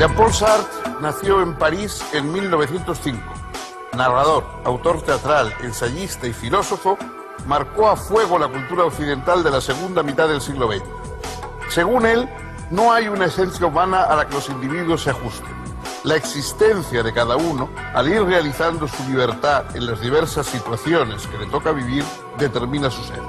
Jean-Paul Sartre nació en París en 1905. Narrador, autor teatral, ensayista y filósofo, marcó a fuego la cultura occidental de la segunda mitad del siglo XX. Según él, no hay una esencia humana a la que los individuos se ajusten. La existencia de cada uno, al ir realizando su libertad en las diversas situaciones que le toca vivir, determina su ser.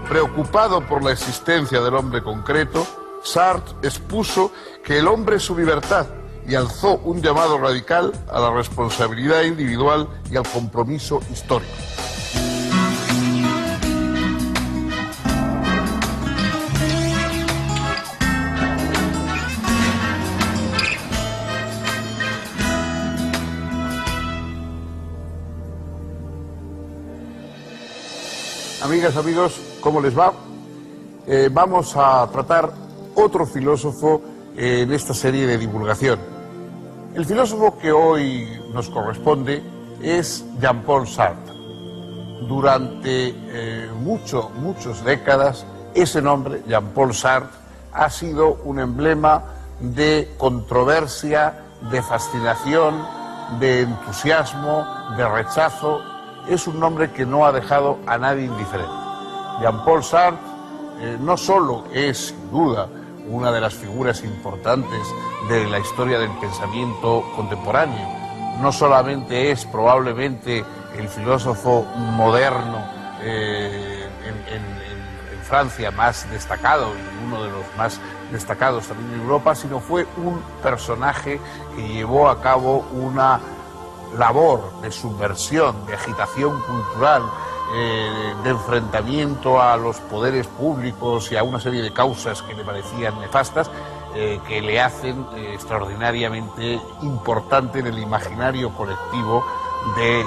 Preocupado por la existencia del hombre concreto, Sartre expuso que el hombre es su libertad y alzó un llamado radical a la responsabilidad individual y al compromiso histórico. Amigas, amigos, ¿cómo les va? Vamos a tratar otro filósofo en esta serie de divulgación. El filósofo que hoy nos corresponde es Jean-Paul Sartre. Durante muchas décadas, ese nombre, Jean-Paul Sartre, ha sido un emblema de controversia, de fascinación, de entusiasmo, de rechazo. Es un nombre que no ha dejado a nadie indiferente. Jean-Paul Sartre no solo es, sin duda, una de las figuras importantes de la historia del pensamiento contemporáneo, no solamente es probablemente el filósofo moderno en Francia más destacado y uno de los más destacados también en Europa, sino fue un personaje que llevó a cabo una labor de subversión, de agitación cultural, de enfrentamiento a los poderes públicos y a una serie de causas que le parecían nefastas, que le hacen extraordinariamente importante en el imaginario colectivo de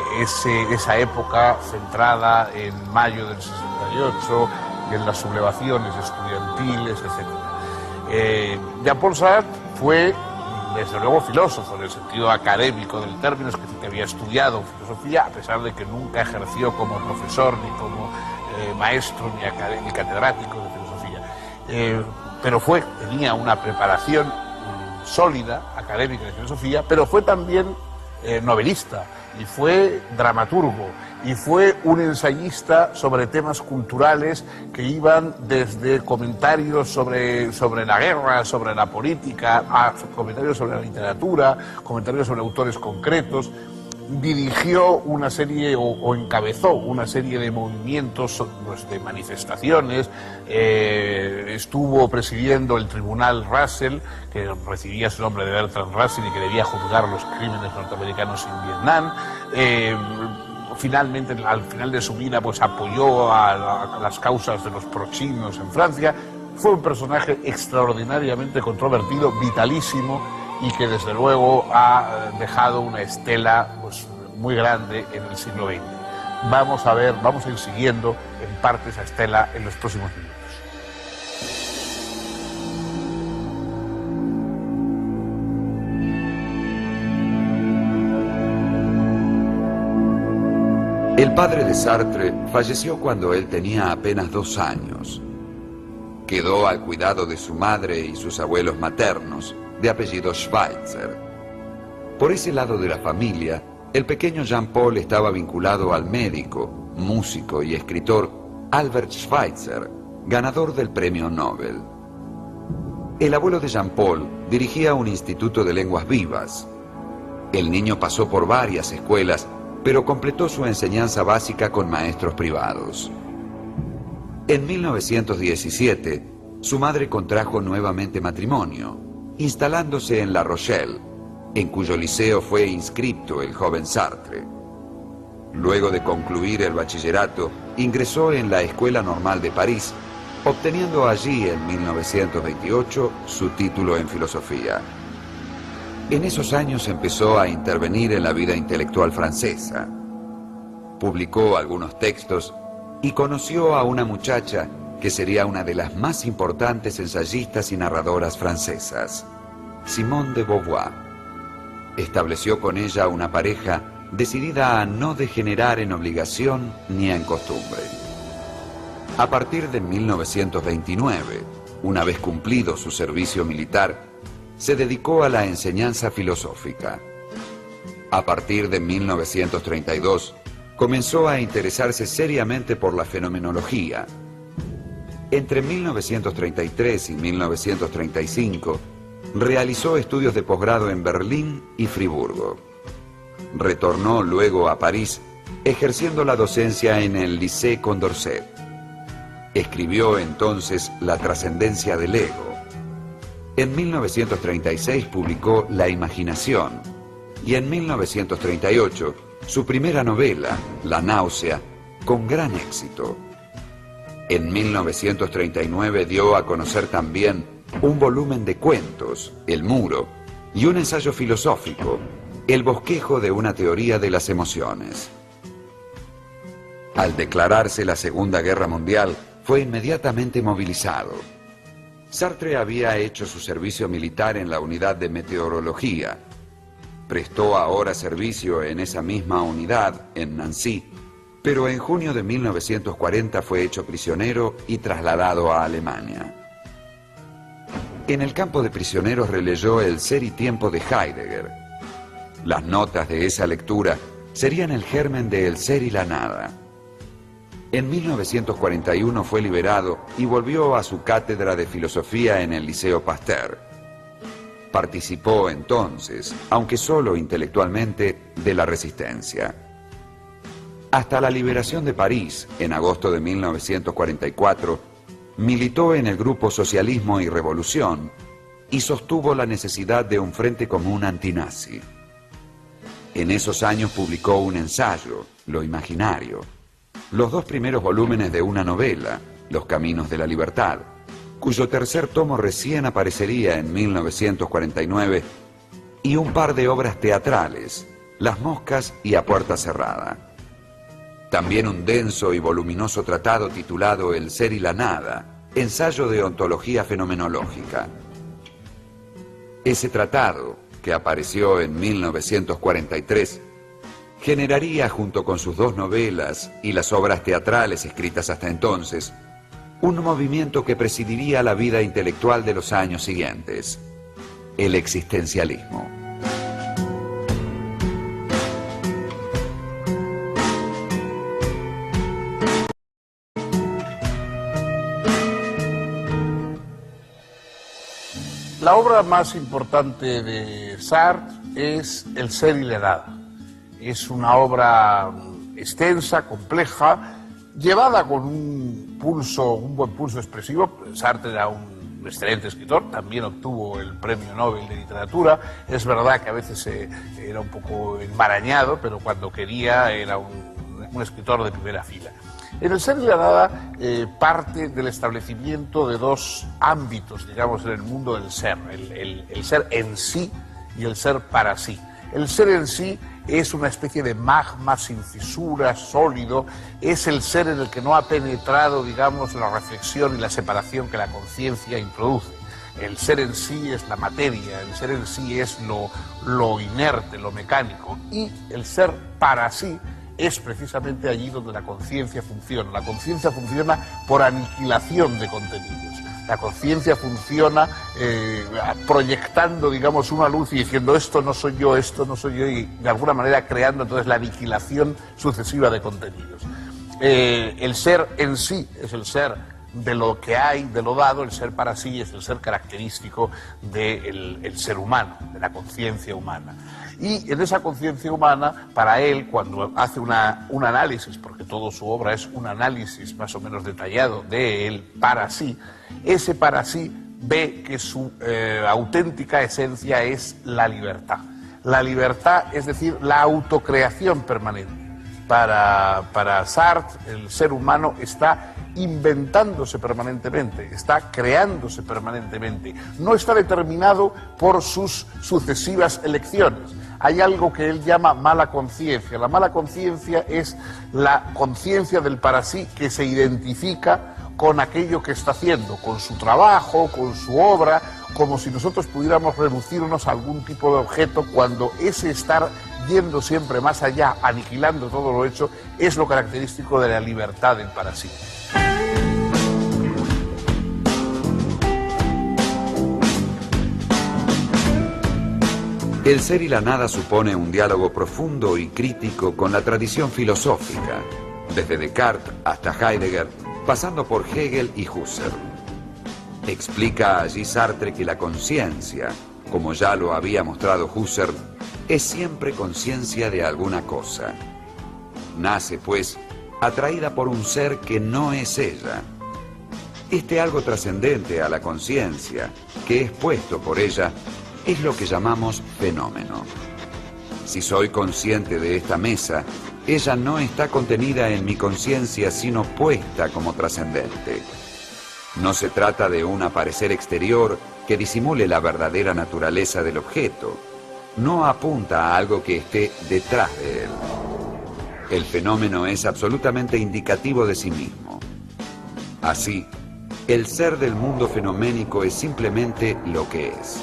esa época centrada en mayo del 68, en las sublevaciones estudiantiles, etc. Jean-Paul Sartre fue, desde luego, filósofo en el sentido académico del término, es que había estudiado filosofía, a pesar de que nunca ejerció como profesor, ni como maestro, ni catedrático de filosofía. Pero tenía una preparación sólida, académica de filosofía, pero fue también novelista, y fue dramaturgo, y fue un ensayista sobre temas culturales que iban desde comentarios sobre la guerra, sobre la política, a comentarios sobre la literatura, comentarios sobre autores concretos. Dirigió una serie o encabezó una serie de movimientos, pues, de manifestaciones, estuvo presidiendo el Tribunal Russell, que recibía su nombre de Bertrand Russell y que debía juzgar los crímenes norteamericanos en Vietnam. Finalmente, al final de su vida, pues apoyó a las causas de los prochinos en Francia. Fue un personaje extraordinariamente controvertido, vitalísimo, y que desde luego ha dejado una estela, pues, muy grande en el siglo XX. Vamos a ir siguiendo en parte esa estela en los próximos minutos. El padre de Sartre falleció cuando él tenía apenas 2 años. Quedó al cuidado de su madre y sus abuelos maternos, de apellido Schweitzer. Por ese lado de la familia, el pequeño Jean-Paul estaba vinculado al médico, músico y escritor Albert Schweitzer, ganador del premio Nobel. El abuelo de Jean-Paul dirigía un instituto de lenguas vivas. El niño pasó por varias escuelas, pero completó su enseñanza básica con maestros privados. En 1917, su madre contrajo nuevamente matrimonio, instalándose en La Rochelle, en cuyo liceo fue inscripto el joven Sartre. Luego de concluir el bachillerato, ingresó en la Escuela Normal de París, obteniendo allí en 1928 su título en filosofía. En esos años empezó a intervenir en la vida intelectual francesa. Publicó algunos textos y conoció a una muchacha que sería una de las más importantes ensayistas y narradoras francesas, Simone de Beauvoir. Estableció con ella una pareja decidida a no degenerar en obligación ni en costumbre. A partir de 1929, una vez cumplido su servicio militar, se dedicó a la enseñanza filosófica. A partir de 1932, comenzó a interesarse seriamente por la fenomenología. Entre 1933 y 1935, realizó estudios de posgrado en Berlín y Friburgo. Retornó luego a París, ejerciendo la docencia en el Lycée Condorcet. Escribió entonces La trascendencia del ego. En 1936 publicó La imaginación y en 1938 su primera novela, La náusea, con gran éxito. En 1939 dio a conocer también un volumen de cuentos, El muro, y un ensayo filosófico, El bosquejo de una teoría de las emociones. Al declararse la Segunda Guerra Mundial, fue inmediatamente movilizado. Sartre había hecho su servicio militar en la unidad de meteorología. Prestó ahora servicio en esa misma unidad, en Nancy, pero en junio de 1940 fue hecho prisionero y trasladado a Alemania. En el campo de prisioneros releyó El ser y tiempo de Heidegger. Las notas de esa lectura serían el germen de El ser y la nada. En 1941 fue liberado y volvió a su cátedra de filosofía en el Liceo Pasteur. Participó entonces, aunque solo intelectualmente, de la resistencia. Hasta la liberación de París, en agosto de 1944, militó en el grupo Socialismo y Revolución y sostuvo la necesidad de un frente común antinazi. En esos años publicó un ensayo, Lo imaginario, los 2 primeros volúmenes de una novela, Los caminos de la libertad, cuyo tercer tomo recién aparecería en 1949, y un par de obras teatrales, Las moscas y A puerta cerrada. También un denso y voluminoso tratado titulado El ser y la nada, ensayo de ontología fenomenológica. Ese tratado, que apareció en 1943, generaría, junto con sus 2 novelas y las obras teatrales escritas hasta entonces, un movimiento que presidiría la vida intelectual de los años siguientes, el existencialismo. La obra más importante de Sartre es El ser y la nada. Es una obra extensa, compleja, llevada con un buen pulso expresivo. Sartre era un excelente escritor, también obtuvo el Premio Nobel de Literatura. Es verdad que a veces era un poco embarañado, pero cuando quería era un escritor de primera fila. En El ser y la nada parte del establecimiento de 2 ámbitos, digamos, en el mundo del ser, el ser en sí y el ser para sí. El ser en sí es una especie de magma sin fisuras, sólido, es el ser en el que no ha penetrado, digamos, la reflexión y la separación que la conciencia introduce. El ser en sí es la materia, el ser en sí es lo inerte, lo mecánico, y el ser para sí es precisamente allí donde la conciencia funciona. La conciencia funciona por aniquilación de contenidos. La conciencia funciona proyectando, digamos, una luz y diciendo esto no soy yo, y de alguna manera creando entonces la aniquilación sucesiva de contenidos. El ser en sí es el ser de lo que hay, de lo dado. El ser para sí es el ser característico del ser humano, de la conciencia humana. Y en esa conciencia humana, para él, cuando hace un análisis, porque toda su obra es un análisis más o menos detallado de él para sí, ese para sí ve que su auténtica esencia es la libertad. La libertad, es decir, la autocreación permanente. Para Sartre, el ser humano está inventándose permanentemente, está creándose permanentemente, no está determinado por sus sucesivas elecciones. Hay algo que él llama mala conciencia. La mala conciencia es la conciencia del para sí que se identifica con aquello que está haciendo, con su trabajo, con su obra, como si nosotros pudiéramos reducirnos a algún tipo de objeto, cuando ese estar yendo siempre más allá, aniquilando todo lo hecho, es lo característico de la libertad del para sí. El ser y la nada supone un diálogo profundo y crítico con la tradición filosófica, desde Descartes hasta Heidegger, pasando por Hegel y Husserl. Explica allí Sartre que la conciencia, como ya lo había mostrado Husserl, es siempre conciencia de alguna cosa. Nace, pues, atraída por un ser que no es ella. Este algo trascendente a la conciencia, que es puesto por ella, es lo que llamamos fenómeno. Si soy consciente de esta mesa, ella no está contenida en mi conciencia, sino puesta como trascendente. No se trata de un aparecer exterior que disimule la verdadera naturaleza del objeto. No apunta a algo que esté detrás de él. El fenómeno es absolutamente indicativo de sí mismo. Así, el ser del mundo fenoménico es simplemente lo que es.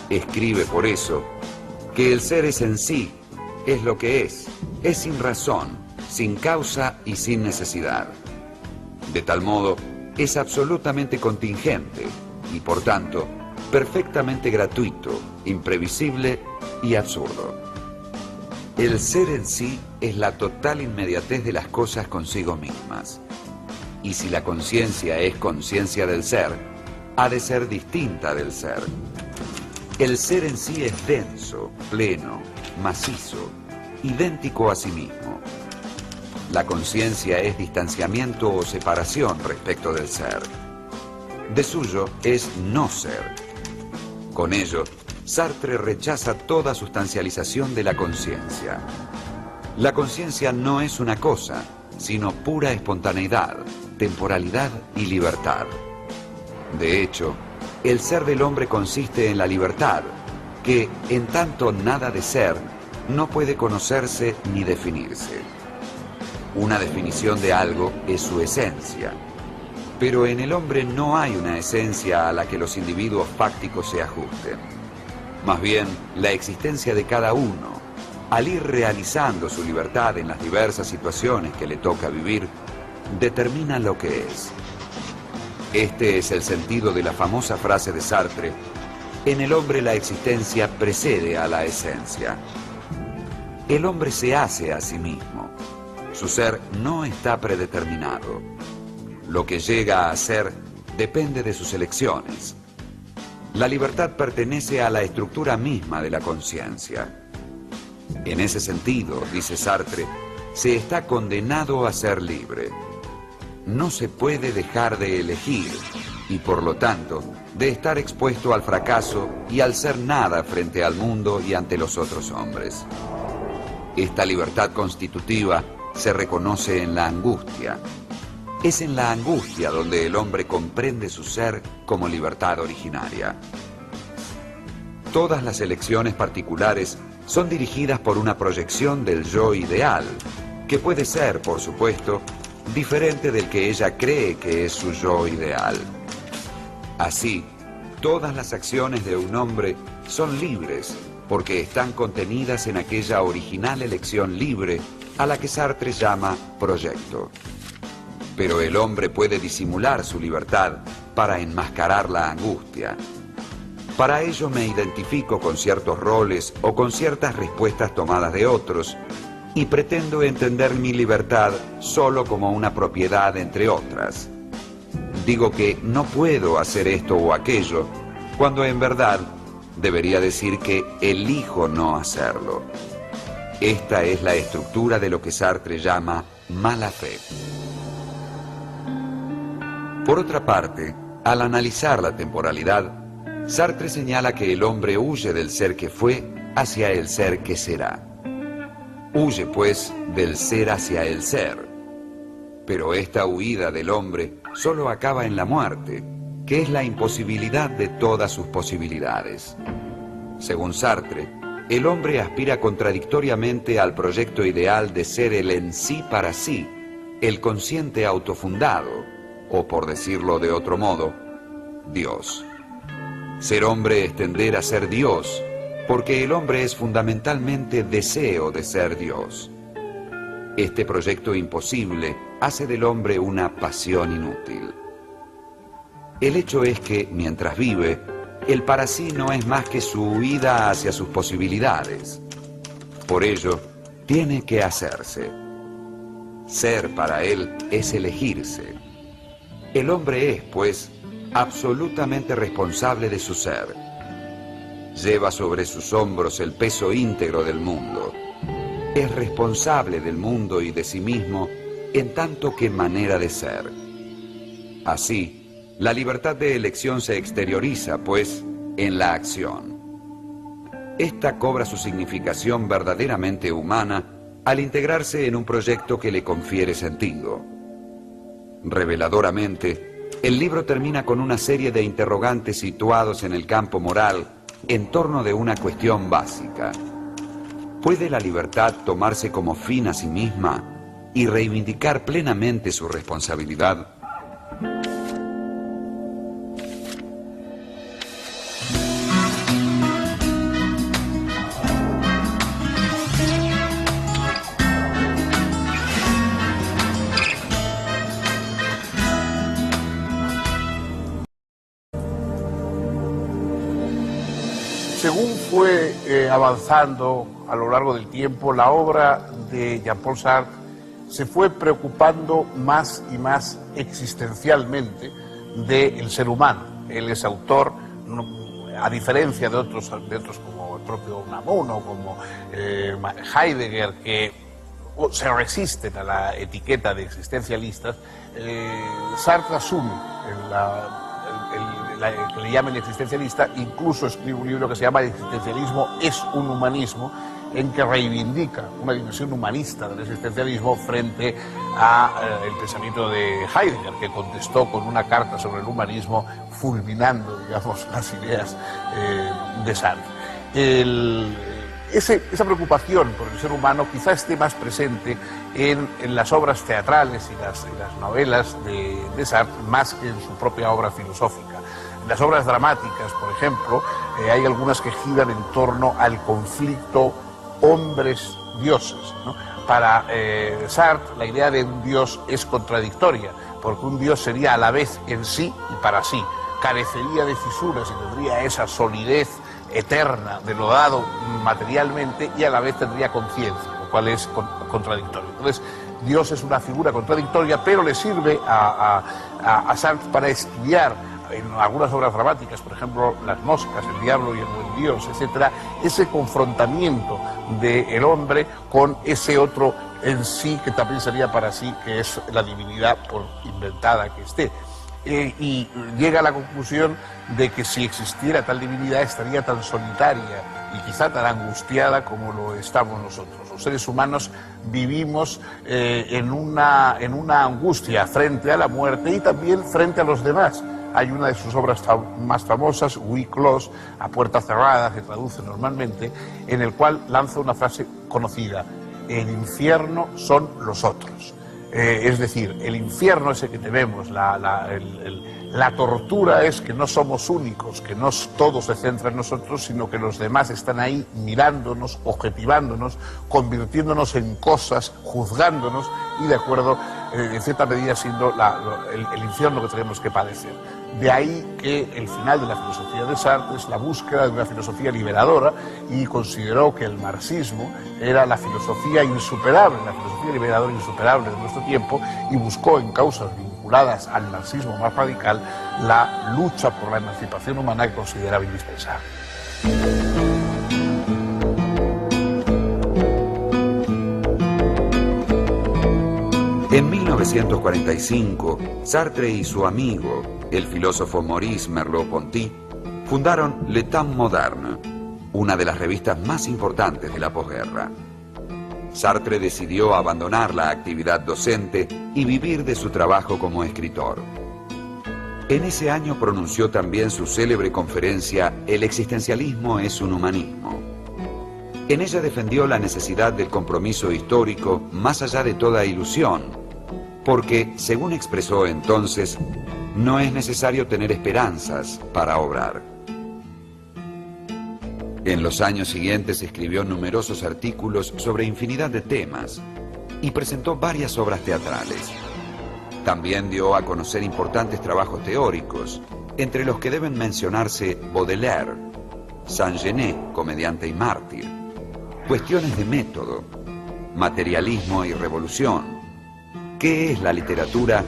Escribe por eso que el ser es en sí, es lo que es sin razón, sin causa y sin necesidad. De tal modo, es absolutamente contingente y, por tanto, perfectamente gratuito, imprevisible y absurdo. El ser en sí es la total inmediatez de las cosas consigo mismas. Y si la conciencia es conciencia del ser, ha de ser distinta del ser. El ser en sí es denso, pleno, macizo, idéntico a sí mismo. La conciencia es distanciamiento o separación respecto del ser. De suyo es no ser. Con ello, Sartre rechaza toda sustancialización de la conciencia. La conciencia no es una cosa, sino pura espontaneidad, temporalidad y libertad. De hecho, el ser del hombre consiste en la libertad, que, en tanto nada de ser, no puede conocerse ni definirse. Una definición de algo es su esencia, pero en el hombre no hay una esencia a la que los individuos fácticos se ajusten. Más bien, la existencia de cada uno, al ir realizando su libertad en las diversas situaciones que le toca vivir, determina lo que es. Este es el sentido de la famosa frase de Sartre: en el hombre la existencia precede a la esencia. El hombre se hace a sí mismo. Su ser no está predeterminado. Lo que llega a ser depende de sus elecciones. La libertad pertenece a la estructura misma de la conciencia. En ese sentido, dice Sartre, se está condenado a ser libre. No se puede dejar de elegir y, por lo tanto, de estar expuesto al fracaso y al ser nada frente al mundo y ante los otros hombres. Esta libertad constitutiva se reconoce en la angustia. Es en la angustia donde el hombre comprende su ser como libertad originaria. Todas las elecciones particulares son dirigidas por una proyección del yo ideal, que puede ser, por supuesto, diferente del que ella cree que es su yo ideal. Así, todas las acciones de un hombre son libres, porque están contenidas en aquella original elección libre a la que Sartre llama proyecto. Pero el hombre puede disimular su libertad para enmascarar la angustia. Para ello me identifico con ciertos roles o con ciertas respuestas tomadas de otros y pretendo entender mi libertad solo como una propiedad entre otras. Digo que no puedo hacer esto o aquello, cuando en verdad debería decir que elijo no hacerlo. Esta es la estructura de lo que Sartre llama mala fe. Por otra parte, al analizar la temporalidad, Sartre señala que el hombre huye del ser que fue hacia el ser que será. Huye, pues, del ser hacia el ser. Pero esta huida del hombre solo acaba en la muerte, que es la imposibilidad de todas sus posibilidades. Según Sartre, el hombre aspira contradictoriamente al proyecto ideal de ser el en sí para sí, el consciente autofundado, o por decirlo de otro modo, Dios. Ser hombre es tender a ser Dios, porque el hombre es fundamentalmente deseo de ser Dios. Este proyecto imposible hace del hombre una pasión inútil. El hecho es que, mientras vive, el para sí no es más que su huida hacia sus posibilidades. Por ello, tiene que hacerse. Ser para él es elegirse. El hombre es, pues, absolutamente responsable de su ser. Lleva sobre sus hombros el peso íntegro del mundo. Es responsable del mundo y de sí mismo en tanto que manera de ser. Así, la libertad de elección se exterioriza, pues, en la acción. Esta cobra su significación verdaderamente humana al integrarse en un proyecto que le confiere sentido. Reveladoramente, el libro termina con una serie de interrogantes situados en el campo moral en torno de una cuestión básica. ¿Puede la libertad tomarse como fin a sí misma y reivindicar plenamente su responsabilidad? Según fue avanzando a lo largo del tiempo, la obra de Jean-Paul Sartre se fue preocupando más y más existencialmente del ser humano. Él es autor, a diferencia de otros como el propio Unamuno, como Heidegger, que se resisten a la etiqueta de existencialistas. Sartre asume que le llamen existencialista, incluso escribe un libro que se llama El existencialismo es un humanismo, en que reivindica una dimensión humanista del existencialismo frente al pensamiento de Heidegger, que contestó con una carta sobre el humanismo fulminando, digamos, las ideas de Sartre. Esa preocupación por el ser humano quizá esté más presente en las obras teatrales y las novelas de Sartre, más que en su propia obra filosófica. En las obras dramáticas, por ejemplo, hay algunas que giran en torno al conflicto hombres-dioses, ¿no? Para Sartre, la idea de un dios es contradictoria, porque un dios sería a la vez en sí y para sí, carecería de fisuras y tendría esa solidez eterna de lo dado materialmente, y a la vez tendría conciencia, lo cual es contradictorio. Entonces, Dios es una figura contradictoria, pero le sirve a Sartre para estudiar en algunas obras dramáticas, por ejemplo, Las moscas, El diablo y el buen Dios, etcétera, ese confrontamiento del hombre con ese otro en sí que también sería para sí, que es la divinidad, por inventada que esté. Y llega a la conclusión de que si existiera tal divinidad estaría tan solitaria y quizá tan angustiada como lo estamos nosotros. Los seres humanos vivimos en una angustia frente a la muerte y también frente a los demás. Hay una de sus obras más famosas, We Close, a puerta cerrada, que traduce normalmente, en el cual lanza una frase conocida: el infierno son los otros. Es decir, el infierno ese que tenemos, la tortura es que no somos únicos, que no todo se centra en nosotros, sino que los demás están ahí mirándonos, objetivándonos, convirtiéndonos en cosas, juzgándonos y, de acuerdo, en cierta medida siendo el infierno que tenemos que padecer. De ahí que el final de la filosofía de Sartre es la búsqueda de una filosofía liberadora, y consideró que el marxismo era la filosofía insuperable, la filosofía liberadora insuperable de nuestro tiempo, y buscó en causas vinculadas al marxismo más radical la lucha por la emancipación humana que consideraba indispensable. En 1945, Sartre y su amigo, el filósofo Maurice Merleau-Ponty, fundaron Le Temps Moderne, una de las revistas más importantes de la posguerra. Sartre decidió abandonar la actividad docente y vivir de su trabajo como escritor. En ese año pronunció también su célebre conferencia El existencialismo es un humanismo. En ella defendió la necesidad del compromiso histórico más allá de toda ilusión, porque, según expresó entonces, no es necesario tener esperanzas para obrar. En los años siguientes escribió numerosos artículos sobre infinidad de temas y presentó varias obras teatrales. También dio a conocer importantes trabajos teóricos, entre los que deben mencionarse Baudelaire, Saint-Genet, comediante y mártir, cuestiones de método, materialismo y revolución, qué es la literatura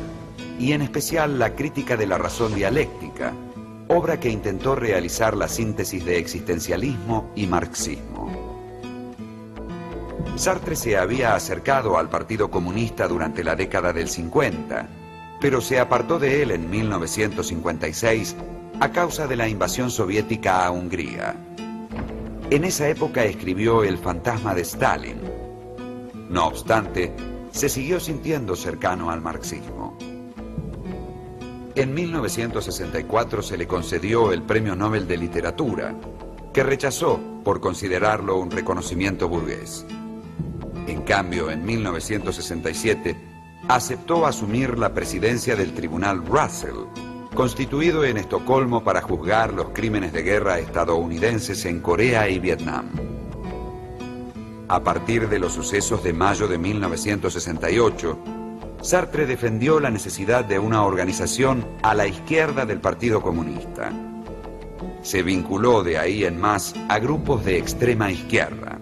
y en especial la crítica de la razón dialéctica, obra que intentó realizar la síntesis de existencialismo y marxismo. Sartre se había acercado al Partido Comunista durante la década del 50, pero se apartó de él en 1956 a causa de la invasión soviética a Hungría. En esa época escribió El fantasma de Stalin. No obstante, se siguió sintiendo cercano al marxismo. En 1964 se le concedió el Premio Nobel de Literatura, que rechazó por considerarlo un reconocimiento burgués. En cambio, en 1967, aceptó asumir la presidencia del Tribunal Russell, constituido en Estocolmo para juzgar los crímenes de guerra estadounidenses en Corea y Vietnam. A partir de los sucesos de mayo de 1968, Sartre defendió la necesidad de una organización a la izquierda del Partido Comunista. Se vinculó de ahí en más a grupos de extrema izquierda.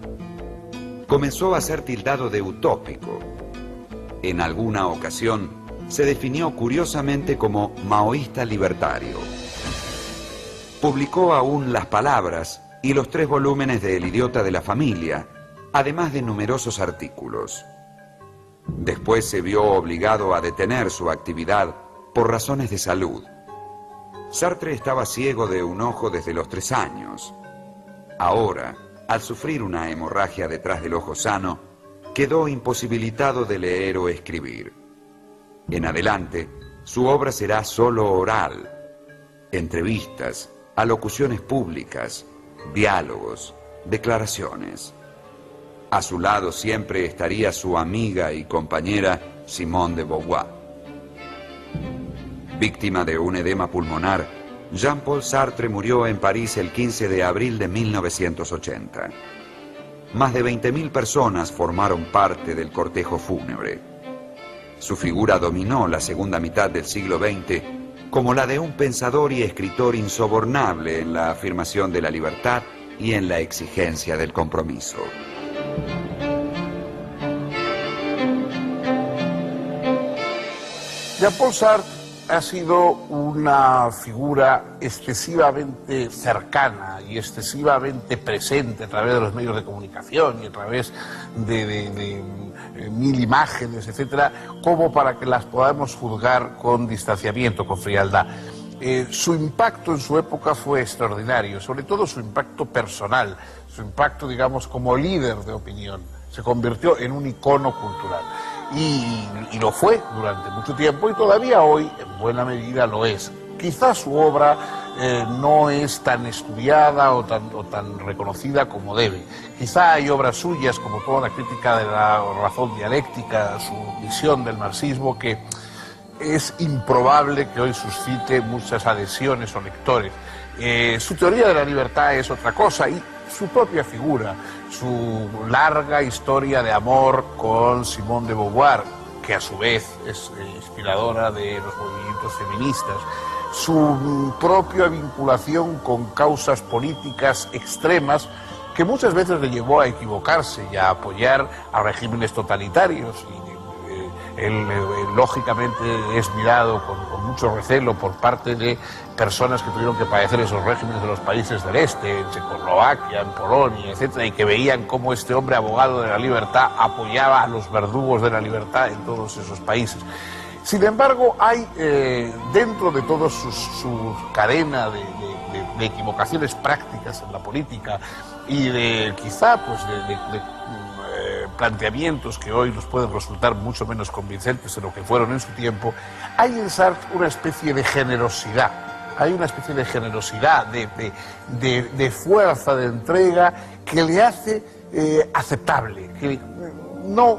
Comenzó a ser tildado de utópico. En alguna ocasión se definió curiosamente como maoísta libertario. Publicó aún Las Palabras y los 3 volúmenes de El idiota de la familia, además de numerosos artículos. Después se vio obligado a detener su actividad por razones de salud. Sartre estaba ciego de un ojo desde los 3 años. Ahora, al sufrir una hemorragia detrás del ojo sano, quedó imposibilitado de leer o escribir. En adelante, su obra será solo oral, entrevistas, alocuciones públicas, diálogos, declaraciones. A su lado siempre estaría su amiga y compañera Simone de Beauvoir. Víctima de un edema pulmonar, Jean-Paul Sartre murió en París el 15 de abril de 1980. Más de 20.000 personas formaron parte del cortejo fúnebre. Su figura dominó la segunda mitad del siglo XX como la de un pensador y escritor insobornable en la afirmación de la libertad y en la exigencia del compromiso. Jean-Paul Sartre ha sido una figura excesivamente cercana y excesivamente presente a través de los medios de comunicación y a través de 1000 imágenes, etcétera, como para que las podamos juzgar con distanciamiento, con frialdad. Su impacto en su época fue extraordinario, sobre todo su impacto personal, su impacto, digamos, como líder de opinión. Se convirtió en un icono cultural. Y lo fue durante mucho tiempo y todavía hoy en buena medida lo es. Quizás su obra no es tan estudiada o tan reconocida como debe. Quizá hay obras suyas, como toda la crítica de la razón dialéctica, su visión del marxismo, que es improbable que hoy suscite muchas adhesiones o lectores. Su teoría de la libertad es otra cosa y su propia figura, su larga historia de amor con Simone de Beauvoir, que a su vez es inspiradora de los movimientos feministas, su propia vinculación con causas políticas extremas que muchas veces le llevó a equivocarse y a apoyar a regímenes totalitarios. Él lógicamente es mirado con mucho recelo por parte de personas que tuvieron que padecer esos regímenes de los países del este, en Checoslovaquia, en Polonia, etcétera, y que veían cómo este hombre abogado de la libertad apoyaba a los verdugos de la libertad en todos esos países. Sin embargo, hay dentro de toda su cadena de equivocaciones prácticas en la política y de quizá pues planteamientos que hoy nos pueden resultar mucho menos convincentes de lo que fueron en su tiempo, hay en Sartre una especie de generosidad, hay una especie de generosidad, de fuerza, de entrega que le hace aceptable, que no,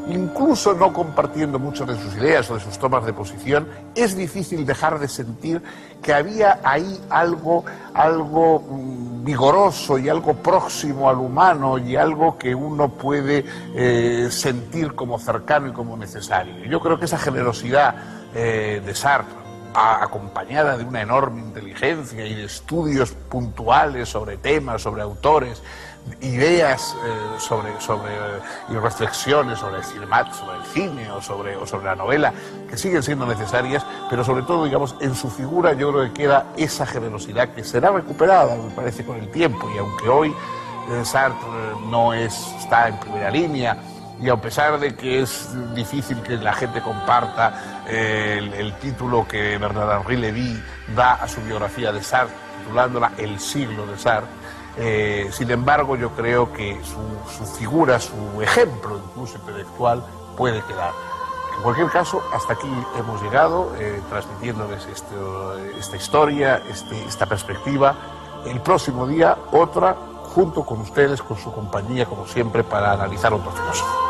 incluso no compartiendo muchas de sus ideas o de sus tomas de posición, es difícil dejar de sentir que había ahí algo vigoroso y algo próximo al humano y algo que uno puede sentir como cercano y como necesario. Yo creo que esa generosidad de Sartre, acompañada de una enorme inteligencia y de estudios puntuales sobre temas, sobre autores, ideas y reflexiones sobre el cine o sobre la novela, que siguen siendo necesarias, pero sobre todo, digamos, en su figura yo creo que queda esa generosidad que será recuperada, me parece, con el tiempo, y aunque hoy Sartre no está en primera línea, y a pesar de que es difícil que la gente comparta el título que Bernard-Henri Lévy da a su biografía de Sartre, titulándola El siglo de Sartre, sin embargo yo creo que su figura, su ejemplo incluso intelectual puede quedar. En cualquier caso, hasta aquí hemos llegado, transmitiéndoles esta historia, esta perspectiva. El próximo día otra, junto con ustedes, con su compañía, como siempre, para analizar otro filósofo.